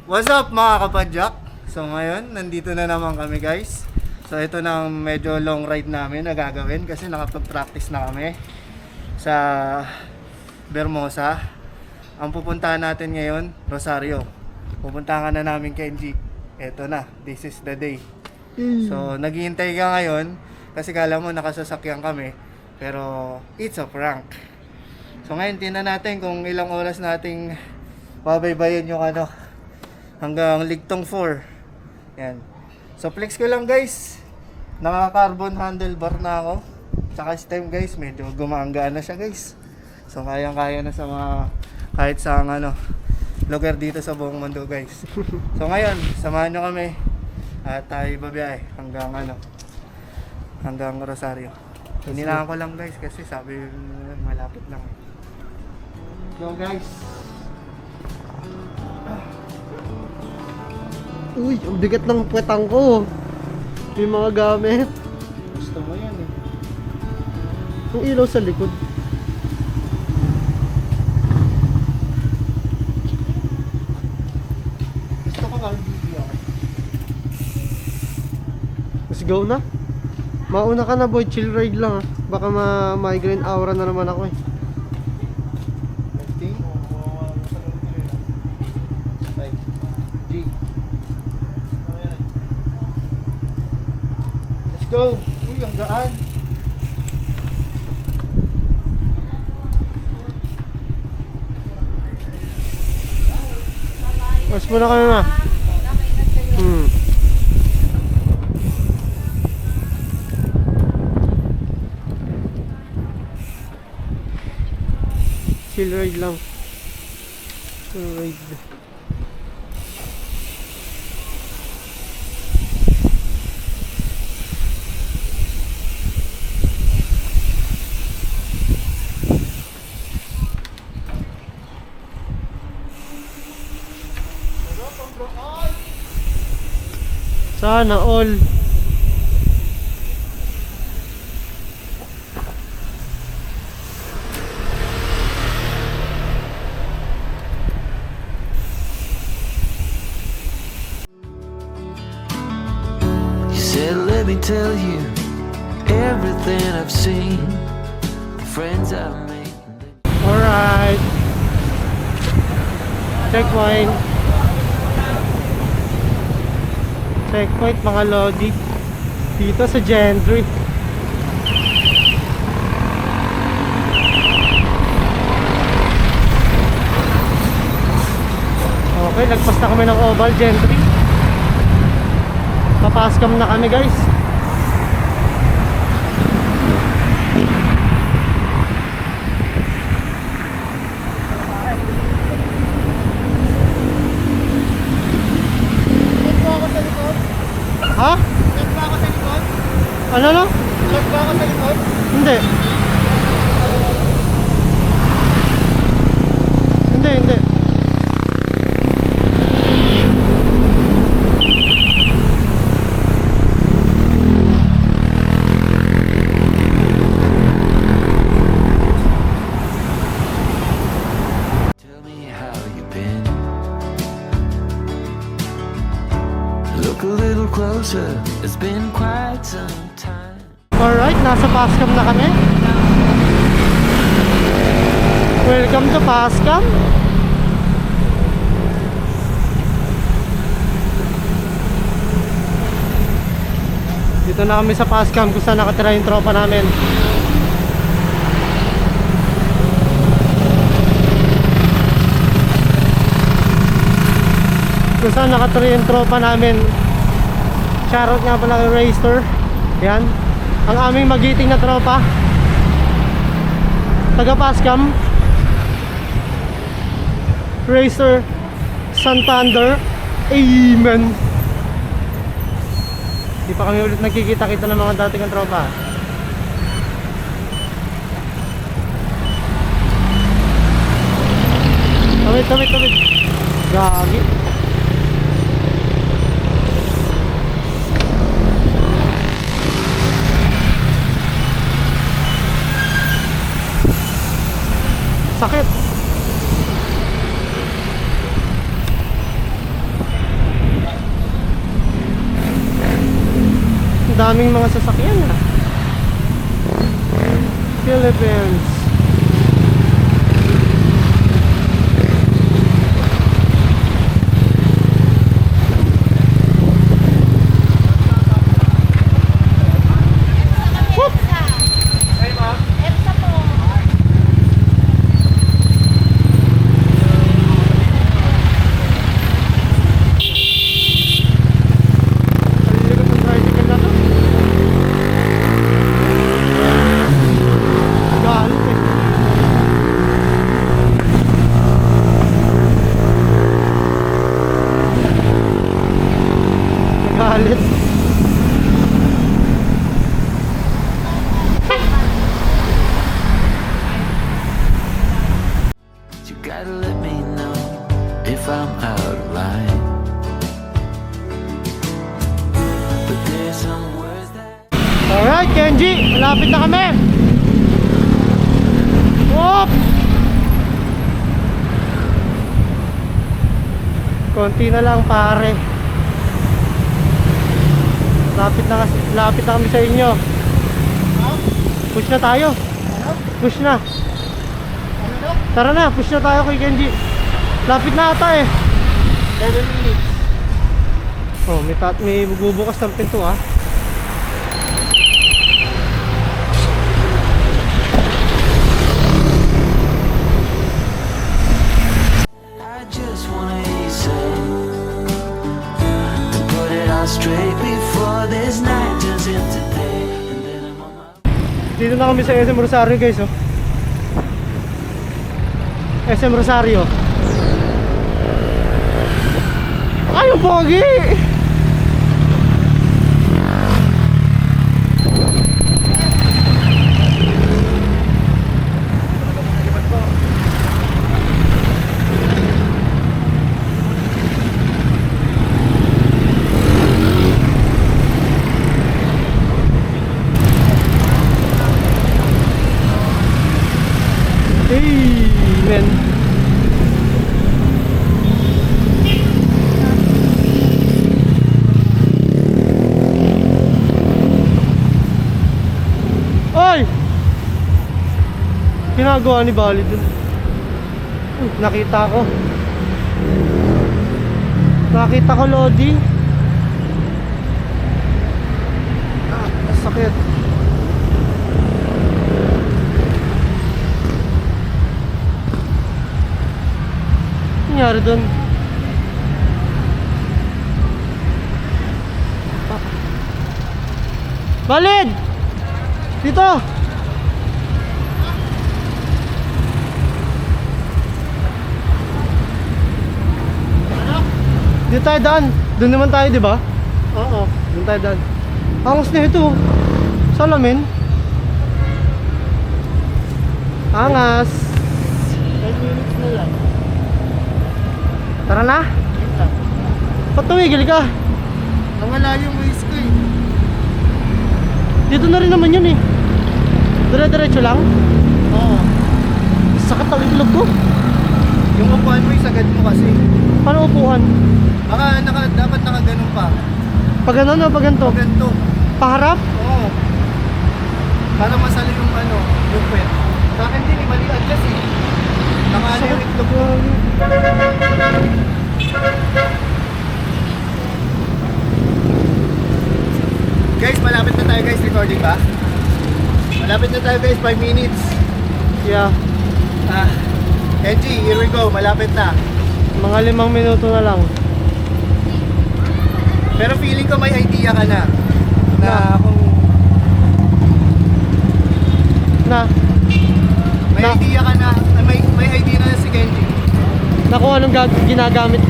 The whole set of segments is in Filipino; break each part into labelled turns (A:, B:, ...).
A: What's up mga kapadyak? So ngayon, nandito na naman kami guys. So ito na ang medyo long ride namin na gagawin kasi nakapag-practice na kami sa Bermosa. Ang pupuntahan natin ngayon, Rosario. Pupuntahan na namin Kenji. Ito na, this is the day. So naghihintay ka ngayon kasi kala mo nakasasakyan kami. Pero it's a prank. So ngayon tingnan natin kung ilang oras nating babaybayin yung hanggang Ligtong 4. Yan. So flex ko lang guys. Naka-carbon handlebar na ako. Tsaka stem guys, medyo gumaanggaan na siya guys. So kayang-kaya na sa mga kahit sa lugar dito sa buong mundo guys. So ngayon, samahan nyo kami at tayo babiyahe hanggang Rosario. Hinilangan ko lang guys kasi sabi malapit lang. Go guys.
B: Uy, ang bigat ng puwetang ko. May mga gamit.
A: Gusto mo yan eh.
B: Ang ilaw sa likod.
A: Gusto ko video ako.
B: Let's go na. Mauna ka na boy, chill ride lang. Baka ma-migraine aura na naman ako eh.
A: Let's go! Uy, ang gaan!
B: Mas muna kami ma. Chill ride lang. Chill ride. Sana all.
C: You said, let me tell you everything I've seen, the friends I've made.
B: Alright. Checkpoint. Checkpoint mga lodi. Dito sa Gentry. Okay, nagpas na kami ng Oval Gentry. Papaskam na kami guys. Ha?
A: Lag ba ako sa likod?
B: Ano no?
A: Lag ba ako sa likod?
B: Hindi. Hindi.
C: Tell me how you've been. Look a little closer, it's been quite some time.
B: Alright, nasa Pascam na kami. Welcome to Pascam. Dito na kami sa Pascam kung saan nakatira yung tropa namin. Kung saan nakatira yung tropa namin. Shoutout nga pala kay Racer. Yan. Ang aming magiting na tropa. Taga Pascam. Racer Santander. Amen. Di pa kami ulit nagkikita-kita ng mga dating ang tropa. Tawid. Gagi. Sakit. daming mga sasakyan ah. Philippines. Galit.
C: You gotta let me know if I'm out of line. But there's some words that
B: Alright, Kenji, malapit na kami. Whoop! Konti na lang pare. Lapit na kami sa inyo. Push na tayo. Push na. Tara na, push na tayo kay Kenji. Lapit na ata eh.
A: 7 minutes.
B: Oh, may bubukas ng pinto ah.
C: I just wanna hear you say, to put it all straight before this night turns into day. And then I'm on my
B: Dito na kami sa SM Rosario guys oh. SM Rosario. Ay, ang pogi! Hey, man. Oy! Ginagawa ni Bali dun. Nakita ko. Nakita ko, Lodi. Ah, sakit. Nangyari dun? Balid! Dito! Dito tayo daan. Doon naman tayo, di ba? Oo. Doon tayo daan. Angas na ito. Salamin. Angas.
A: 10 minutes na lang.
B: Tara na. Ba't tumigil ka?
A: Nawala yung waist ko eh.
B: Dito na rin naman yun eh. Dire-diretso lang.
A: Oo.
B: Sakit ang itlog ko.
A: Yung upuan mo, isagad mo kasi.
B: Paano upuan?
A: Baka dapat nakaganon pa.
B: Pag ano o pag ganito?
A: Ganito.
B: Paharap?
A: Oo. Para masali yung ano, yung pet. Sa akin din, maliit kasi. Nakaano yung itlog ko. Guys, malapit na tayo guys. Recording ba? Malapit na tayo guys, 5 minutes.
B: Yeah.
A: Kenji, here we go. Malapit na.
B: Mga 5 minuto na lang.
A: Pero feeling ko may idea ka na. Na kung
B: Na,
A: may
B: Na-
A: idea ka na, may idea na si Kenji.
B: na kung anong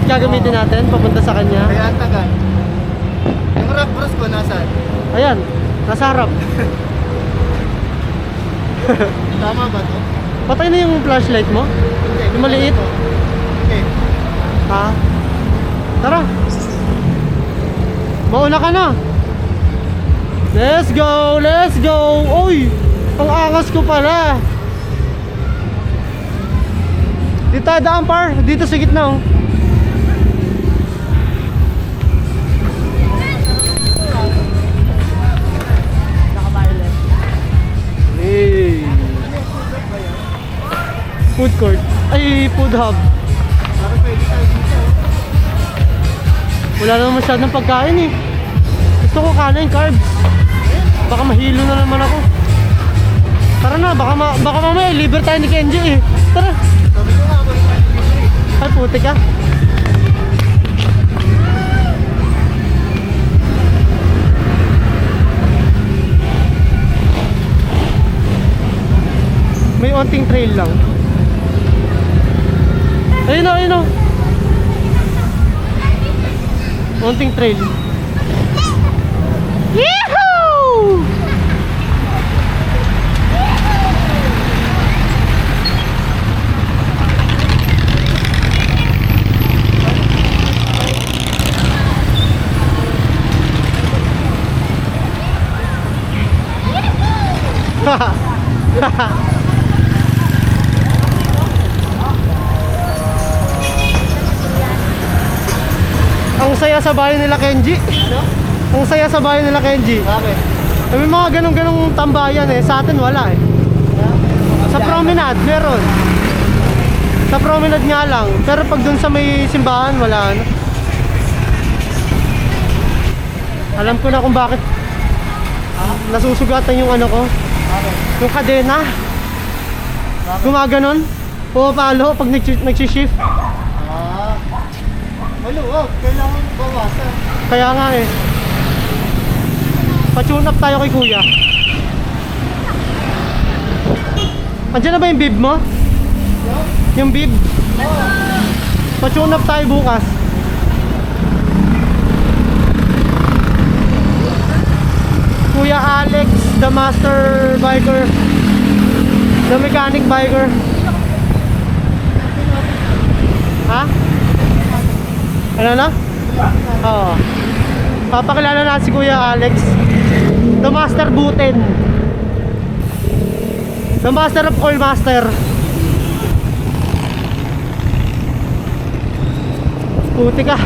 B: gagamitin natin papunta sa kanya.
A: Kaya ang tagal. Yung rock bros ko nasaan?
B: Ayan, nasa harap.
A: Tama ba to?
B: Patay na yung flashlight mo?
A: Hindi.
B: Yung maliit?
A: Okay.
B: Ha? Tara. Mauna ka na. Let's go! Let's go! Uy! Ang angas ko pala. Dito tayo daan par. Dito sa gitna oh. food hub.
A: Parang pwede tayo dito.
B: Wala naman masyadong pagkain eh. Gusto ko kanin, carbs. Baka mahilo na naman ako. Tara na, baka mamaya libre tayo ni Kenji eh. Tara.
A: Sabi ko nga, wala tayo dito.
B: Ay, puti ka. May onting trail lang. Ayun o, ayun o. Onting trail. Yehoo! Ang saya sa bahay nila Kenji. Ang saya sa bahay nila Kenji.
A: Bakit?
B: May mga ganong tambayan eh. Sa atin wala eh. Sa promenade meron. Sa promenade nga lang. Pero pag dun sa may simbahan wala na. Alam ko na kung bakit nasusugatan yung ano ko. Yung kadena. Gumaganon. Pumapalo pag nag-shift.
A: Maluwag, kailangan bawasan.
B: Kaya nga eh. Pa-tune up tayo kay kuya. Andiyan na ba yung bib mo? Yung bib? Pa-tune up tayo bukas. Kuya Alex, the master biker. The mechanic biker. Ha? Ano na? Oo. Papakilala na si Kuya Alex. The Master Buten. The Master of All Master. Puti ka.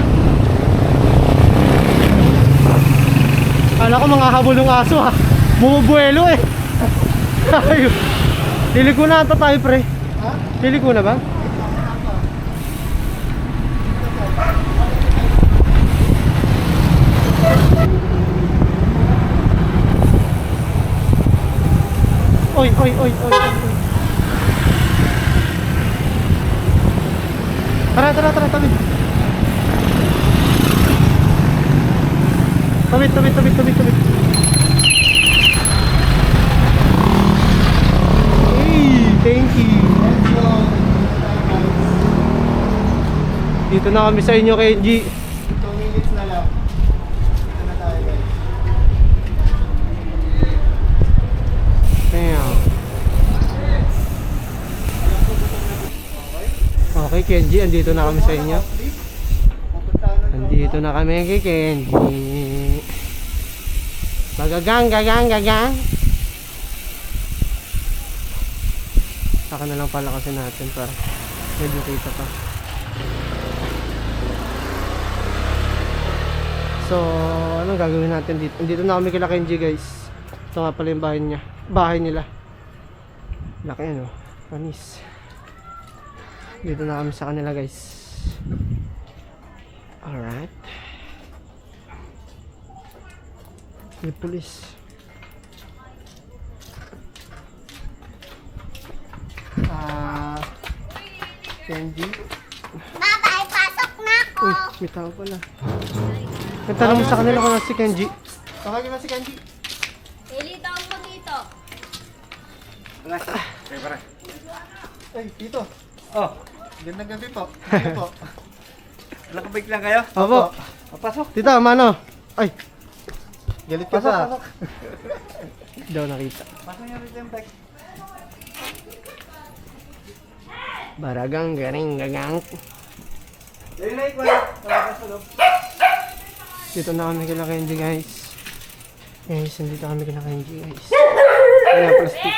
B: Kala ko mga habol ng aso ha. Bumubuelo eh. Ayun. Liliko na ata tayo pre.
A: Ha?
B: Liliko na ba? Oy, oy, oy, oy, oy. Tara, tara, tara, tawid. Tawid, tawid, tawid, tawid, tawid. Hey, thank you. Dito na kami sa inyo, Kenji.
A: 2 minutes na lang. Dito na tayo guys.
B: Damn. Okay, Kenji, andito na kami sa inyo.
A: Pupuntahan na
B: Andito na kami kay Kenji. Magagang, gagang, gagang. Saka na lang pala kasi natin para medyo kita pa. So, anong gagawin natin dito? Andito na kami kila Kenji guys. Ito nga pala yung bahay niya. Bahay nila. Laki ano, panis. Dito na kami sa kanila guys. Alright. May pulis.
A: Kenji.
D: Bye-bye, pasok na ako.
B: Uy, may tao pala. Nagtanong mo sa kanila kung nasa si Kenji.
A: Tawagin na si Kenji.
D: Pili tawag mo dito.
A: Ay, dito. Oh, gandang gabi po. Ano po? Nakabike lang kayo?
B: Opo.
A: Pasok.
B: Tita, mano? Ay,
A: Galit ka sa.
B: daw nakita.
A: Pasok niyo rin yung bike.
B: Baragang, garing, gagang.
A: Yung light, wala ka sa loob.
B: Dito na kami kila Kenji guys. Guys, nandito kami kila Kenji guys. Ayan, plastic.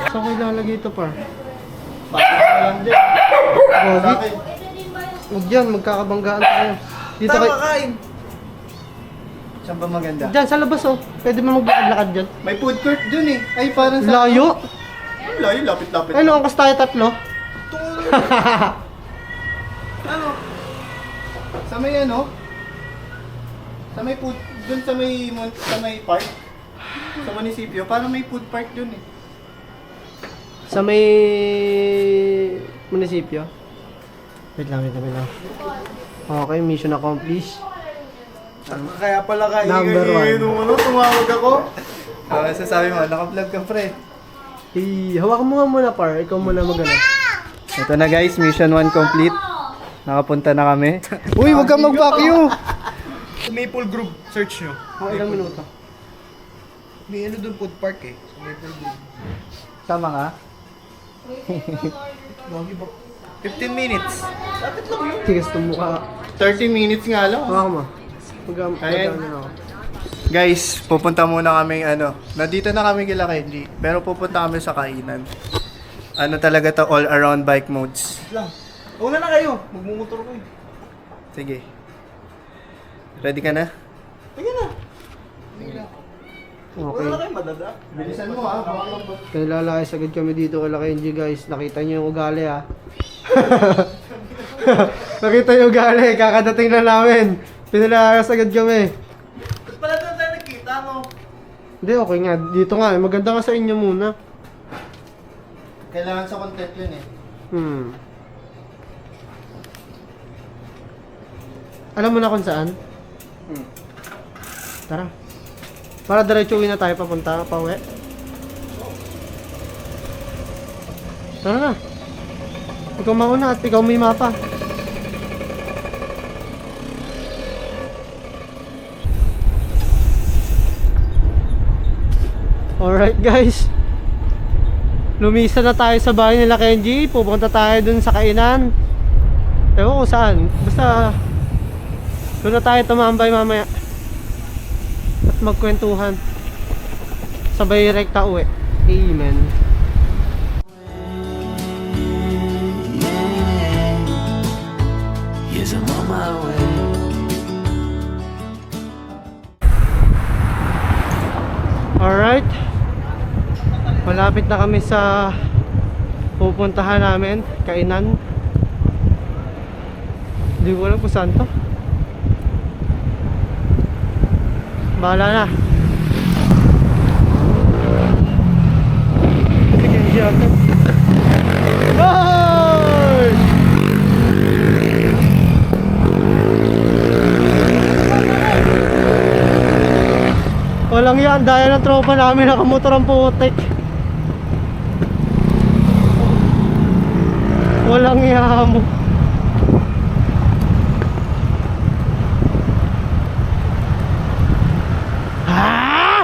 B: Saan ko ilalagay ito par?
A: Bakit na lang din?
B: Gogi.
A: Bakit?
B: Huwag dyan, magkakabanggaan tayo. Dito kay...
A: kain. Saan ba maganda?
B: Dyan, sa labas oh. Pwede mo maglakad dyan.
A: May food court dun eh. Ay, parang sa...
B: Layo.
A: Layo, lapit-lapit.
B: Ay, no, angkas tayo tatlo.
A: Tungo Ano? Sa may ano? Sa may food, dun sa may park. Sa munisipyo, parang may food park dun eh.
B: Sa may munisipyo. Wait lang. Okay, mission accomplished.
A: Kaya pala
B: Number one.
A: ano, tumawag ako. Sasabi mo, naka-vlog ka pre.
B: Hawakan mo nga muna, par. Ikaw muna magana.
A: Ito na guys, mission 1 complete. Nakapunta na kami. Uy, wag kang mag-vacuum!
E: Maple Grove, search nyo.
B: Ilang minuto?
E: May ano doon, food park eh. So, Maple Grove.
A: Tama ka?
E: 15 minutes.
B: Tigas itong mukha.
A: 30 minutes nga lang.
B: Hawakan mo.
A: Ayan.
B: Magana ako.
A: Guys, pupunta muna kami nandito na kami kila Kenji. Pero pupunta kami sa kainan. Ano talaga to, all around bike modes.
E: Lang. Una na kayo. Magmumotor ko eh.
A: Sige. Ready ka na?
E: Sige na.
B: Okay.
E: Una na kayo, madada.
A: Bilisan mo ha.
B: Kaya lalayas agad kami dito kay Kenji, guys. Nakita niyo yung ugali, ha? Nakita yung ugali. Kakadating na namin. Pinalayas agad kami.
E: Ba't pala doon tayo nagkita, no?
B: Hindi, okay nga. Dito nga. Maganda nga sa inyo muna.
A: Kailangan sa content yun eh.
B: Alam mo na kung saan? Tara. Para diretsuhin na tayo papunta, pauwi. Tara na. Ikaw mauna at ikaw may mapa. Alright guys. Lumisa na tayo sa bahay nila Kenji. Pupunta tayo dun sa kainan. Ewan ko saan. Basta doon na tayo tumambay mamaya. At magkwentuhan. Sabay rekta uwi. Amen.
C: Yes, I'm on my way.
B: Alright. Malapit na kami sa pupuntahan namin, kainan. Hindi ko alam kung saan to. Bahala na. Sige, yata. Hoy! Walang yan, dahil ng tropa namin nakamotor ang putik. Walang yamo. Ah!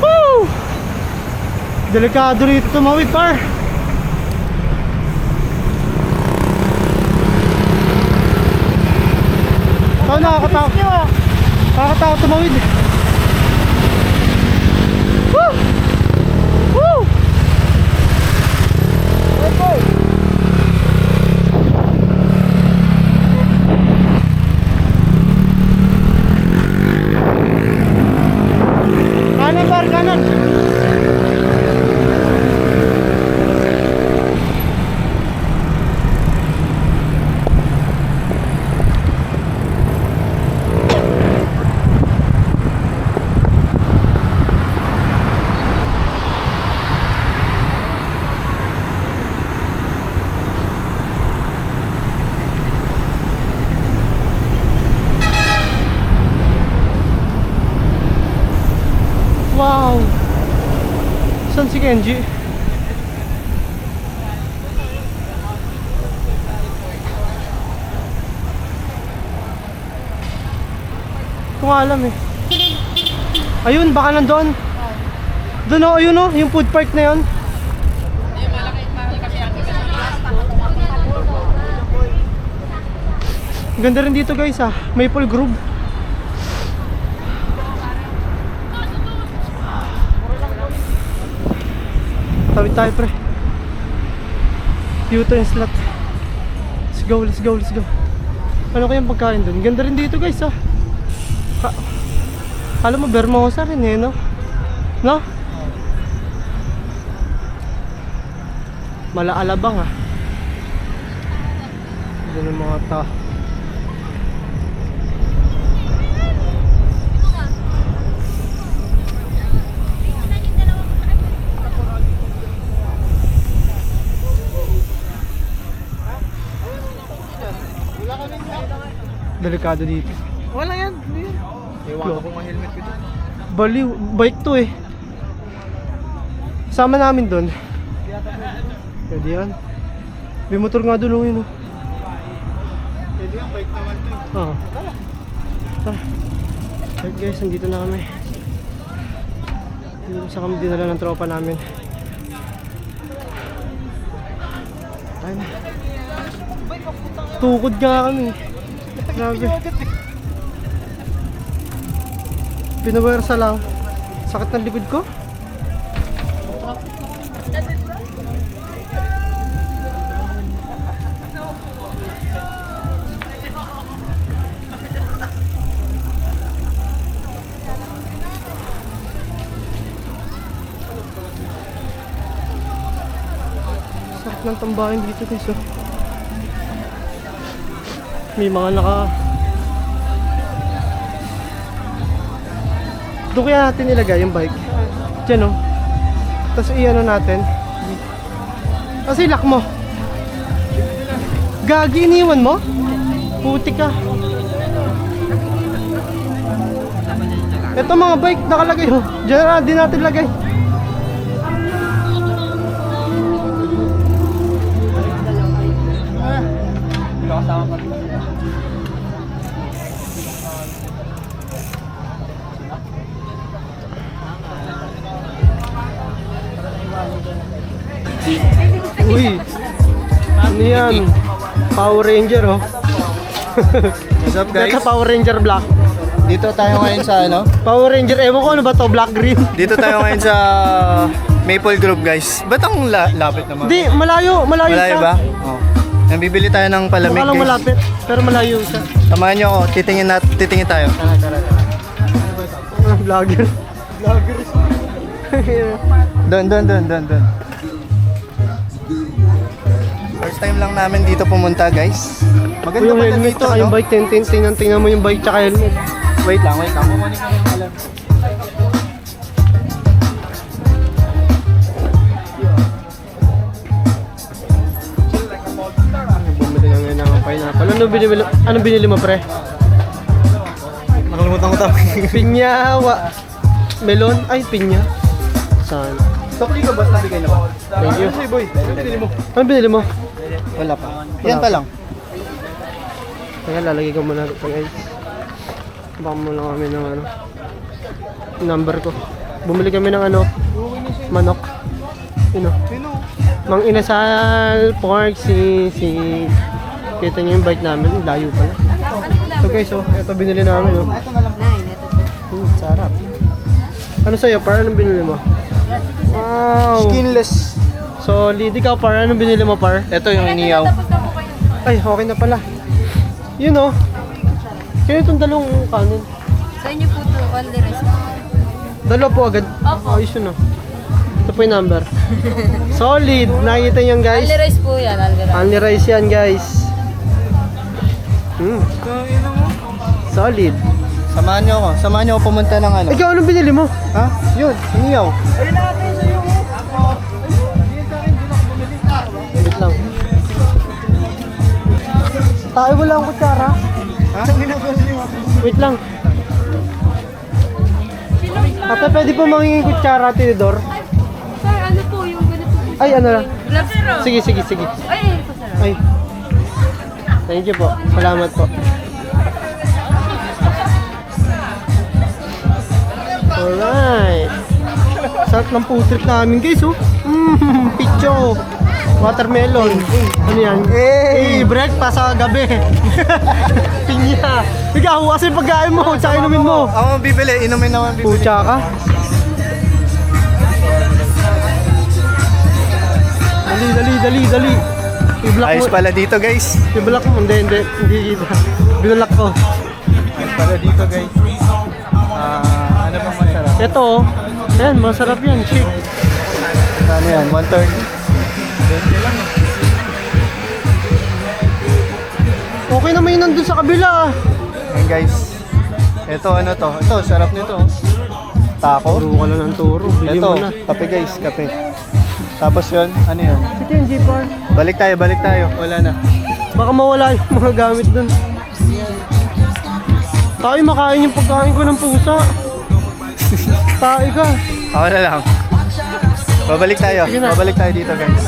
B: Woo! Delikado rito tumawid, par. Oh, nakakatakot. Nakakatakot tumawid. Woo! Woo! Let's go! Kanan, par, kanan. Wow! Saan si Kenji? Kung alam eh. Ayun, baka nandoon. Doon o, ayun o, yung food park na yun. Ganda rin dito guys ah, Maple Grove. Tawid tayo pre. U-turn slot. go, let's go, let's go. Ano kayang pagkain dun? Ganda rin dito guys ah. Alam mo, Bermosa rin eh, no? No? Malaalabang ah. Doon ang mga ta. Delikado dito.
E: Wala yan. Hindi yan. Ewan ko kung ma-helmet ko dyan.
B: Baliw, bike to eh. Sama namin doon. Pwede yan. May motor nga doon, oh, yun oh.
A: Pwede yung bike naman to.
B: Oo. Tara. Alright guys, nandito na kami. Dito sa kami dinala ng tropa namin. Ayun. Tukod nga kami. Grabe. Pinawersa lang. Sakit ng likod ko. Sakit ng tambahin dito guys oh. May mga doon kaya natin ilagay yung bike. Diyan oh. Tapos i-ano natin. Kasi lock mo. Gagi, iniwan mo? Putik ka. Ito mga bike nakalagay oh. Diyan na din natin lagay. Uy, ano yan? Power Ranger oh.
A: What's up guys?
B: Ito Power Ranger Black.
A: Dito tayo ngayon sa ano?
B: Power Ranger, ewan ko ano ba to? Black green?
A: Dito tayo ngayon sa Maple Grove guys. Ba't ang lapit naman?
B: Hindi, malayo
A: Malayo
B: siya.
A: ba? Oo. Nang bibili tayo ng palamig
B: Mukha lang
A: guys.
B: malapit, pero malayo siya.
A: Samahan nyo ako, titingin tayo.
B: Vlogger.
A: Doon. First time lang namin dito pumunta guys. Maganda
B: Yung
A: pala
B: helmet
A: dito,
B: tsaka yung
A: no?
B: bike, tingnan mo yung bike tsaka helmet.
A: Wait lang. Kukunin ko yung alam.
B: Bumili na ngayon ng pineapple. Ano binili mo pre?
A: Nakalimutan ko tawag.
B: Pinya, melon, ay pinya. Saan?
A: Tokli ko basta nabigay na ba?
B: Thank you.
A: Hey boy, ano binili mo?
B: Ano binili mo?
A: Wala pa. Yan pa lang.
B: Kaya lalagay ko muna ito guys. Baka muna kami ng ano, number ko. Bumili kami ng ano, manok. Yun o. Mang Inasal Pork si kita niyo yung bike namin, layo pala. So guys, oh, ito binili namin oh. Sarap. Ano sa'yo, par? Anong binili mo? Wow!
A: Skinless.
B: Solid. Ikaw, par? Anong binili mo, par?
A: Ito yung iniyaw.
B: Ay, okay na pala. Yun oh. Kaya itong dalawang kanin.
D: Sa inyo po ito, only rice.
B: Dalawa po agad.
D: Opo.
B: Ayos yun oh. Ito po yung number. Solid. Nakikita nyo guys.
D: Only rice po yan, only rice.
B: Only rice yan guys. Solid.
A: Samahan nyo ako pumunta ng ano.
B: Ikaw, anong binili mo?
A: Ha? Yun, iniyaw.
B: Wait lang. Tayo wala ang kutsara.
A: Ha?
B: Wait lang. Ate, pwede po mangingin kutsara, Tinidor?
D: Sir, ano po yung ganito po?
B: Ay, ano lang.
D: Gloves po.
B: Sige.
D: Ay, po sir.
B: Ay. Thank you po. Salamat po. Alright. Sarap ng food trip namin guys oh. Picho. Watermelon. Ano yan? Breakfast sa gabi. Pinya. Ikaw kasi pagkain mo, tsaka inumin mo.
A: Ako bibili, inumin naman bibili.
B: Pucha ka. Dali. I-block
A: Ayos
B: mo.
A: pala dito guys.
B: I-block mo. Hindi kita. Binulak ko.
A: Ayos pala dito guys. Ano bang masarap?
B: Ito oh. Ayan, masarap yan. Chick.
A: Ano yan? 130?
B: Okay naman yun nandun sa kabila.
A: Ayan guys. Ito ano to? Ito, sarap nito. Taco.
B: Turo ka lang ng turo. Bili
A: Ito,
B: mo na.
A: kape guys, kape. Tapos yun, ano yun?
B: Ito yung G-Bar.
A: Balik tayo. Wala na.
B: Baka mawala yung mga gamit dun. Tayo makain yung pagkain ko ng pusa. Tayo ka.
A: Ako na lang. Babalik tayo.
B: Sige na.
A: Babalik tayo dito guys.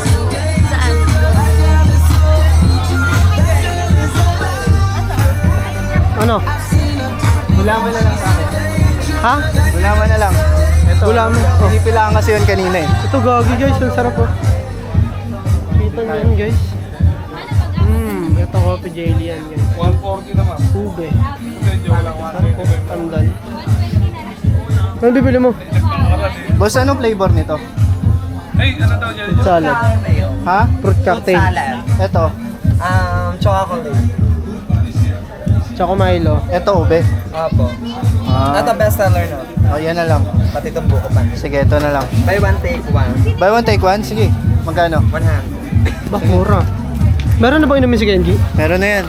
D: Saan?
B: Ano?
A: Gulaman na lang sa akin.
B: Ha?
A: Gulaman na lang. Ito.
B: Gulaman. Oh.
A: Pinipilaan kasi yun kanina eh.
B: Ito gagi guys, ang sarap oh. Kita nyo yan guys. Ito coffee jelly yan guys.
E: 140 naman.
B: Ube.
E: Medyo walang 140.
B: Andan. Ano bibili mo?
A: Boss, anong flavor nito?
E: Ay, ano daw dyan?
B: Fruit salad.
A: Ha?
B: Fruit cocktail.
A: Ito.
F: Chocolate.
B: Choco Milo.
A: Ito, ube.
F: Opo.
A: Ah.
F: Ito best seller no.
A: Oh, yan na lang.
F: Pati itong buko pa.
A: Sige, ito na lang.
F: Buy one take one.
A: Buy one, take one? Sige. Magkano?
F: 100.
B: Bak, mura. Meron na ba inumin si Kenji?
A: Meron na yan.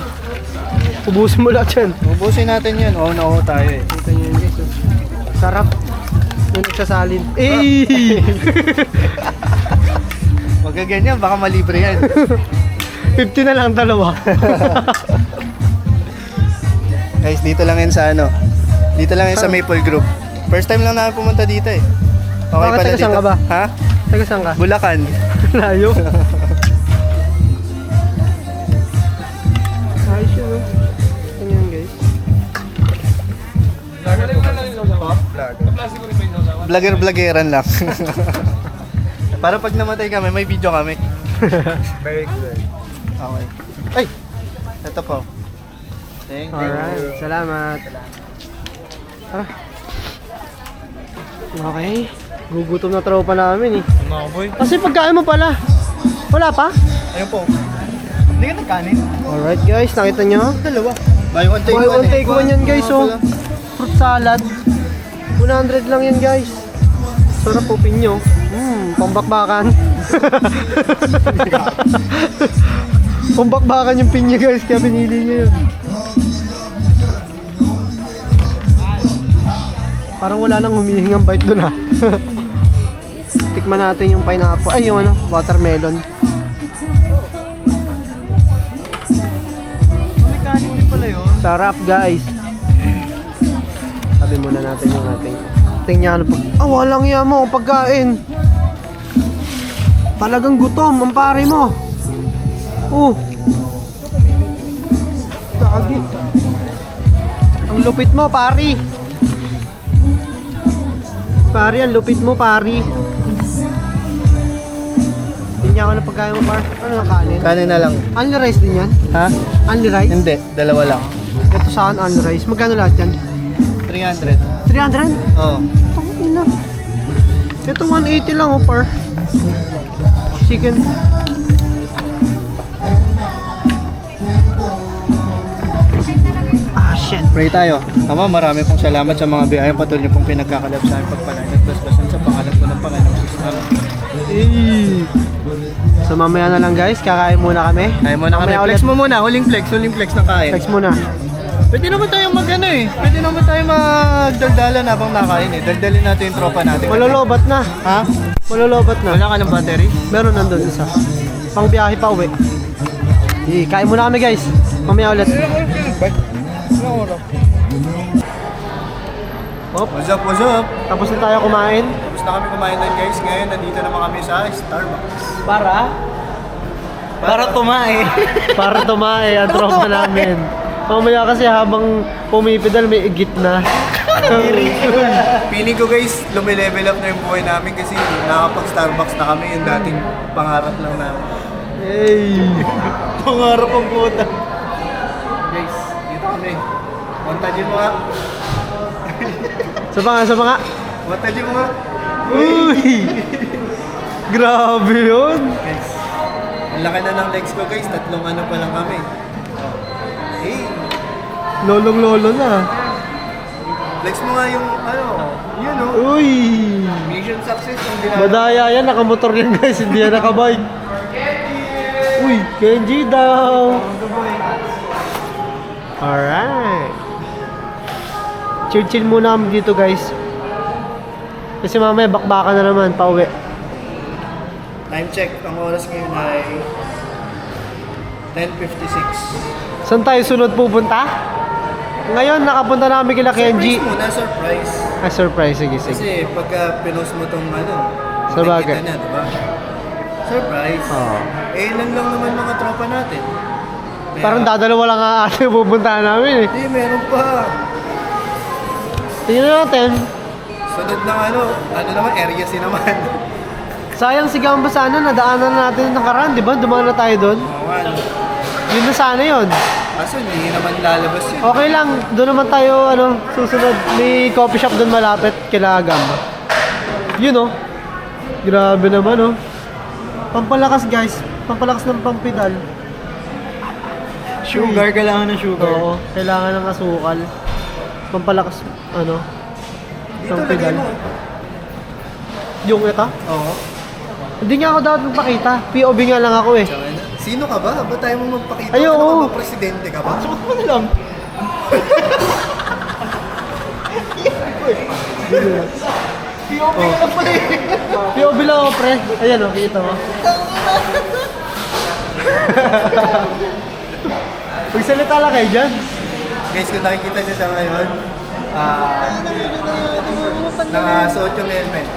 B: Ubusin mo lahat yan.
A: Ubusin natin yan. Oo na oo tayo eh.
B: Kita nyo yan guys. Oh. Sarap. Yung nagsasalin. Eh!
A: Huwag ka ganyan, baka malibre yan.
B: 50 na lang dalawa.
A: Guys, dito lang yan sa ano. Dito lang yan sa Maple Group. First time lang namin pumunta dito eh. Okay
B: Bakit
A: pala
B: taga
A: dito.
B: saan ka ba?
A: Ha?
B: Taga saan ka?
A: Bulacan.
B: Layo. Ayos yun oh. Ganyan guys.
A: Vlogger-vloggeran lang. Para pag namatay kami, may video kami.
F: Very good.
A: Okay. Ay! Ito po. Thank you.
B: Alright, salamat. Tara. Okay. Gugutom na tropa namin eh.
A: Mga boy.
B: Kasi pagkain mo pala. Wala pa?
A: Ayun po. Hindi ka nagkanin?
B: Alright guys, nakita nyo?
A: Dalawa. Buy one, take
B: Buy
A: one.
B: one, take one yan guys oh.
A: Wala.
B: Fruit salad. 100 lang yan guys. Sarap po pinyo. Pambakbakan. Pambakbakan yung pinya guys, kaya pinili nyo yun. Parang wala nang humihingang bite doon ha. Tikman natin yung pineapple. Ay, yung ano, watermelon.
A: May kanin din pala yun.
B: Sarap guys. Sabi muna natin yung ating tingnan pag... walang yan mo pagkain. Talagang gutom ang pare mo. Dagi. Ang lupit mo pari. Pari, ang lupit mo pari. Tingnan ko na pagkain mo par. Ano ang kanin?
A: Kanin na lang.
B: Only rice din yan?
A: Ha?
B: Only rice?
A: Hindi, dalawa lang.
B: Ito saan only rice? Magkano lahat yan?
A: 300.
B: 300?
A: Oo.
B: Ina. Ito 180 lang oh par. Chicken. Shit.
A: Pray tayo. Ama, marami pong salamat sa mga biyayang patuloy pong pinagkakalap sa aming pagpalain at basbasan sa pangalan ko ng Panginoon Jesus.
B: So mamaya na lang guys, kakain muna kami.
A: Kaya mo na kami.
B: Mamaya
A: Flex
B: ulit.
A: mo muna. Huling flex ng kain.
B: Flex muna.
A: Pwede naman tayong mag-ano eh. Pwede naman tayong magdaldalan habang nakain eh. Daldalin natin yung tropa natin.
B: Malolobat na.
A: Ha?
B: Malolobat na.
A: Wala ka ng battery?
B: Meron nandun isa. Pang biyahe pa uwi. Kain muna kami guys. Mamaya ulit. Hop.
A: What's up, what's up?
B: Tapos na tayo kumain.
A: Tapos na kami kumain din guys. Ngayon, nandito naman kami sa Starbucks.
F: Para kumain.
B: Para tumae ang tropa namin. Mamaya kasi habang pumipidal may igit na.
A: Feeling ko guys, lumilevel up na yung buhay namin kasi nakapag-Starbucks na kami. Yung dating pangarap lang namin.
B: Hey!
A: Pangarap ang puta. Guys, dito kami. Montajin mo nga.
B: Sa mga.
A: Montajin mo nga.
B: Uy! Grabe yun!
A: Guys, Ang laki na ng legs ko guys, 3 ano pa lang kami. Hey,
B: Lolong-lolo na.
A: flex mo nga yung ano, yun oh.
B: Uy!
A: Mission success yung dinagawa.
B: Madaya yan, nakamotor yan guys, hindi yan nakabike. Uy, Kenji daw! Alright. Chill-chill muna kami dito guys. Kasi mamaya bakbakan na naman, pauwi.
A: Time check, ang oras ngayon ay 10:56.
B: Saan tayo sunod pupunta? Ngayon, nakapunta na kami kila Kenji.
A: Surprise muna, surprise.
B: Ah, surprise. Sige, sige.
A: Kasi pagka pinost mo tong ano,
B: Sabagay.
A: nakikita na, diba? Surprise.
B: Oo.
A: Eh, ilan lang naman mga tropa natin. Kaya-
B: Parang dadalawa lang ang ate pupuntahan namin eh.
A: Hindi, meron pa.
B: Tingnan natin.
A: Sunod ng ano naman, area si naman.
B: Sayang si Gamba sana, nadaanan na natin ng nakaraan, di ba? Dumaan na tayo doon.
A: Oo, ano.
B: Yun na sana yun.
A: Kaso hindi naman lalabas yun.
B: Okay lang, doon naman tayo, susunod. May coffee shop doon malapit kila Gamba. Yun oh. Grabe naman oh. Pampalakas guys. Pampalakas ng pampidal.
E: Sugar, kailangan ng sugar.
B: Oo, kailangan ng asukal. Pampalakas,
A: Dito lagay
B: pampidal.
A: mo.
B: Yung ito?
A: Oo.
B: Hindi nga ako dapat magpakita. POV nga lang ako eh.
A: Tsaka na. Sino ka ba? Ba tayo mo magpakita?
B: Ay,
A: Ano
B: oo.
A: ka ba? Presidente ka ba?
E: Suot mo na lang.
B: Oh. POV lang ako pre. Ayan oh, kita mo. Magsalita lang kayo dyan.
A: Guys, kung nakikita niyo siya ngayon, nakasuot yung helmet.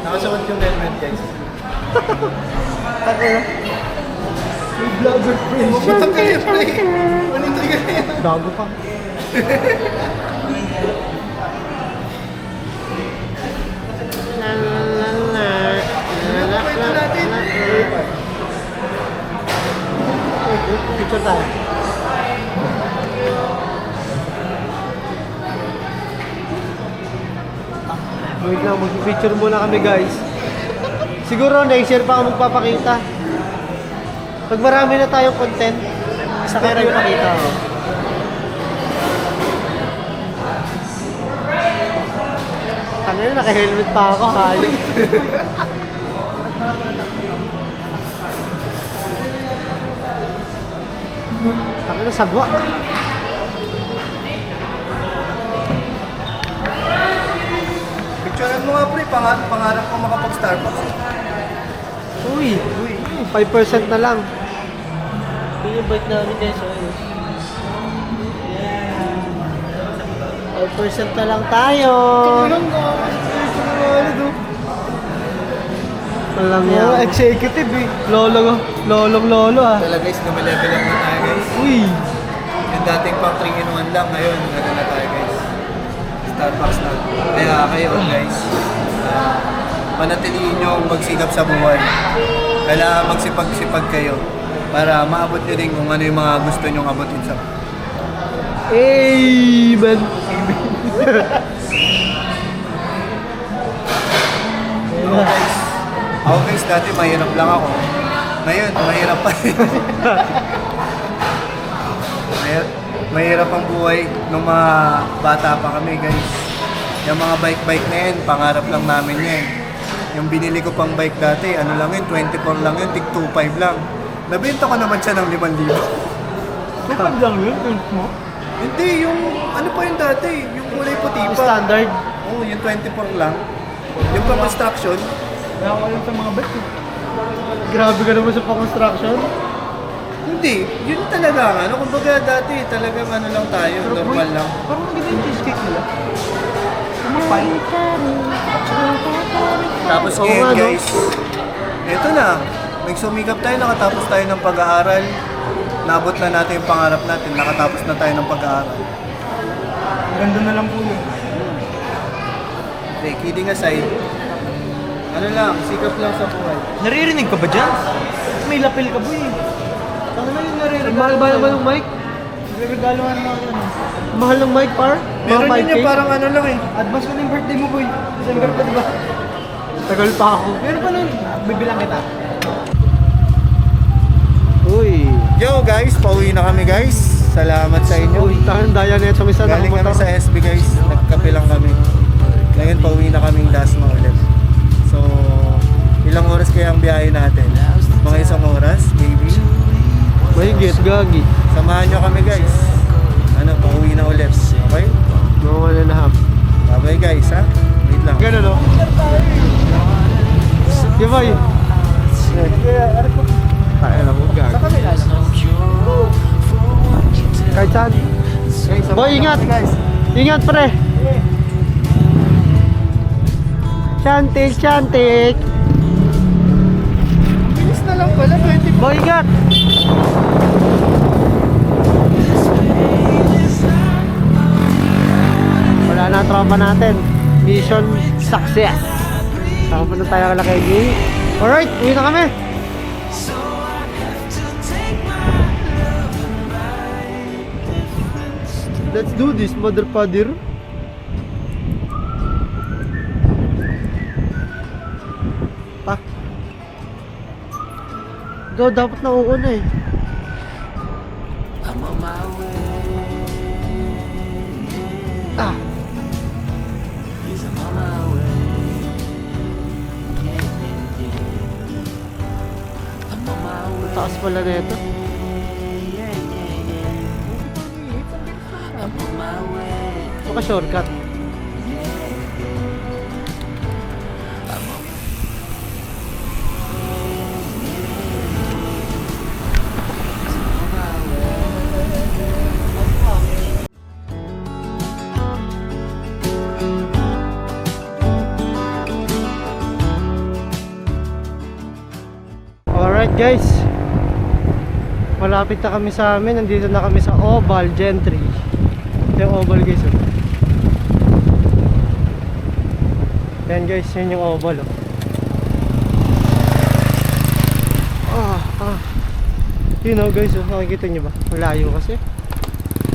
A: Nakasuot yung helmet, guys.
B: May vlogger friends.
A: Pupunta ka rin, pre. Pupunta ka rin.
B: Bago pa.
A: Pwede natin.
B: Picture tayo. Wait lang, mag-picture muna kami guys. Siguro next year pa ako magpapakita. Pag marami na tayong content, saka rin pakita ako. Tangina, naka-helmet pa ako, hayop. Tangina, sagwa.
A: Picturean mo nga, pre. Pangarap ko makapag-Starbucks.
B: Uy, 5% na lang. Yun yung bike namin guys, 5% na lang tayo. Walang yan.
E: Executive eh.
B: Lolong ah.
A: Talaga guys, level lang na tayo guys.
B: Uy,
A: Yung dating pang 3-in-1 lang, ngayon, ano na tayo guys. Starbucks na. Kaya kayo guys, panatiliin nyo ang magsikap sa buhay. Kailangan magsipag-sipag kayo para maabot nyo din kung ano yung mga gusto nyong abutin sa
B: amen.
A: Ako guys, dati mahirap lang ako. Ngayon, mahirap pa rin. Mahirap ang buhay nung mga bata pa kami guys. Yung mga bike na yan, pangarap lang namin yan. Yung binili ko pang bike dati, ano lang yun, 24 lang yun, tig 2.5 lang. Nabenta ko naman siya ng 5,000.
E: Kapag lang yun, mo.
A: Hindi, yung ano pa yun dati, yung kulay puti pa.
B: Standard.
A: Oo, yung 24 lang. Yung pang construction,
E: Kaya ko alam sa mga bike eh.
B: Grabe ka naman sa pang-construction.
A: hindi, yun talaga ang ano. Kumbaga dati, talagang ano lang tayo, normal lang.
E: Parang maganda yung cheesecake nila. Kumapal.
A: Tapos
B: Oo
A: ngayon
B: nga, no?
A: guys, eto na, nagsumikap tayo, nakatapos tayo ng pag-aaral. Nabot na natin yung pangarap natin, nakatapos na tayo ng pag-aaral.
E: Ganda na lang po yun.
A: Okay, kidding aside, ano lang, sikap lang sa buhay.
E: Naririnig ka ba dyan? May lapel ka boy eh. Ano na yung naririnig?
B: Mahal ba naman ng mic?
E: Nagregaloan lang yan.
B: Mahal ng mic par?
A: Meron
B: Mga
A: yun
B: mic
A: yung
B: cake?
A: parang ano lang eh.
E: Advance ko na yung birthday mo boy. December pa diba?
B: Tagal pa ako.
E: Meron pa nun. Bibilang kita.
B: Uy.
A: Yo guys, pauwi na kami guys. Salamat sa inyo.
B: Uy, tahan daya na ito. Misa
A: Galing kami sa SB guys. Nagkape lang kami. Ngayon pauwi na kaming Dasma ulit. So, ilang oras kaya ang biyahe natin? Mga isang oras, maybe.
B: Mahigit, gagi.
A: Samahan nyo kami guys. Ano, pauwi na ulit. Okay?
B: Mga 1.5.
A: Bye guys ha. Wait lang.
B: Ganun o. Gibay. Kaya na mo, gagi. Kahit saan. Boy, ingat! Ingat pre! Chantik, chantik!
A: Bilis na lang pala, 20.
B: Boy, ingat! Wala na ang tropa natin. Mission success! Saka na tayo kala kay Gay. Alright, uwi na kami! Let's do this, mother father. Pa. Ikaw dapat nauuna eh.
C: I'm on my way.
B: Ah.
C: Yes, I'm on my way. I'm on my way.
B: Taas pala na ito.
C: I'm on my way.
B: Baka shortcut. Alright guys, malapit na kami sa amin. Nandito na kami sa Oval Gentry. Ito yung Oval guys oh. Yan guys, yun yung Oval oh. Yun oh guys oh, nakikita nyo ba? Malayo kasi.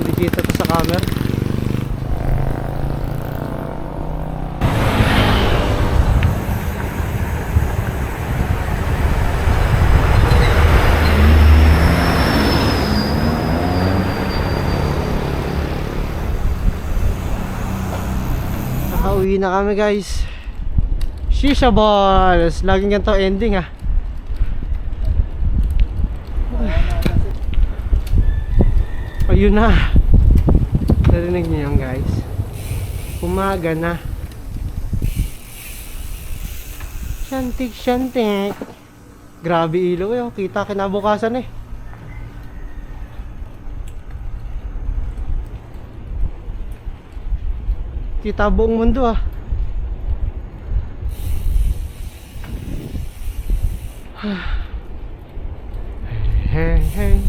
B: Hindi kita to sa camera. Nakauwi na kami guys. Shisha balls. Laging ganito ending ah. Ayun na. Narinig niyo yan guys. Umaga na. Shantik shantik. Grabe ilaw eh. Kita kinabukasan eh. Kita buong mundo ah. Hey, hey.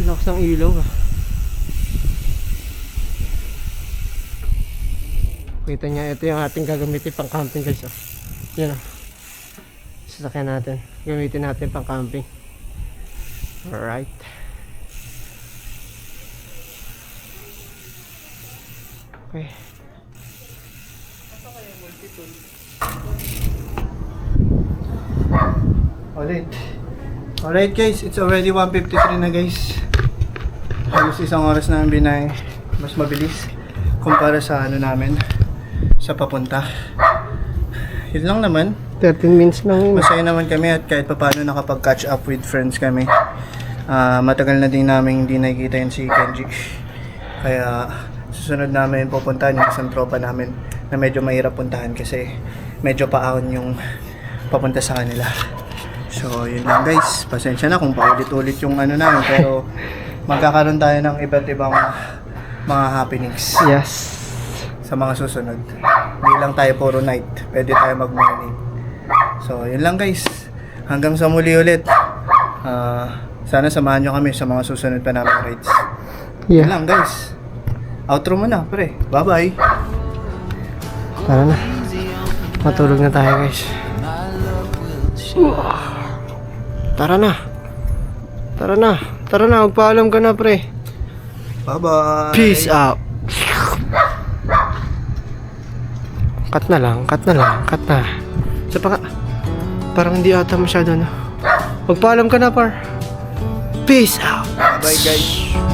B: Lakas ng ilaw ah. Kita niya, ito yung ating gagamitin pang camping guys oh. Yan oh. Sasakyan natin. Gamitin natin pang camping. Alright. Okay.
A: Alright guys, it's already 1:53 na guys. Halos isang oras na ang binay. Mas mabilis kumpara sa ano namin, sa papunta. Yun lang naman.
B: 13 minutes lang yun.
A: Masaya naman kami at kahit papaano nakapag-catch up with friends kami. Matagal na din namin hindi nakikita yun si Kenji. Kaya susunod namin pupuntahan yung isang tropa namin na medyo mahirap puntahan kasi medyo paahon yung papunta sa kanila. So yun lang guys, pasensya na kung paulit-ulit yung ano namin pero magkakaroon tayo ng iba't ibang mga happenings
B: Yes.
A: sa mga susunod. Hindi lang tayo puro night, pwede tayo mag-morning. So yun lang guys, hanggang sa muli ulit. Sana samahan nyo kami sa mga susunod pa namin rides. Yun
B: Yeah.
A: lang guys, outro mo na pre, bye bye.
B: Tara na. Matulog na tayo guys. Tara na. Tara na. Tara na, magpaalam ka na pre.
A: Bye bye.
B: Peace out. Cut na lang, cut na lang, cut na. Isa pa nga. Parang hindi ata masyado, no? Magpaalam ka na, par. Peace out.
A: Bye guys.